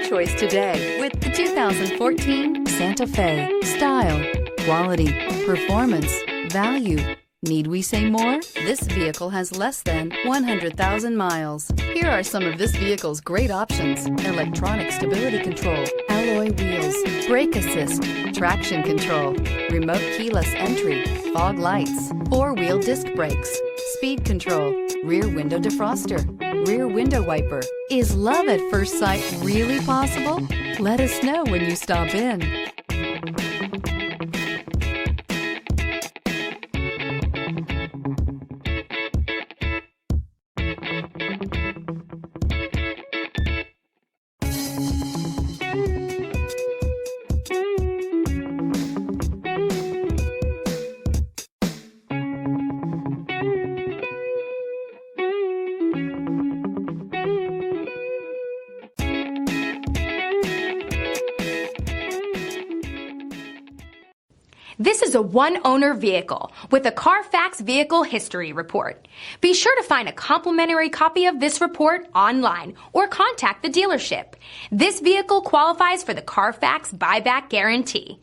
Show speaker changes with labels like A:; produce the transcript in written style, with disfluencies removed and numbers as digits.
A: choice today with the 2014 Santa Fe. Style, quality, performance, value. Need we say more? This vehicle has less than 100,000 miles. Here are some of this vehicle's great options: electronic stability control, alloy wheels, brake assist, traction control, remote keyless entry, fog lights, four-wheel disc brakes, speed control, rear window defroster, rear window wiper. Is love at first sight really possible? Let us know when you stop in.
B: This is a one-owner vehicle with a CARFAX Vehicle History Report. Be sure to find a complimentary copy of this report online or contact the dealership. This vehicle qualifies for the CARFAX Buyback Guarantee.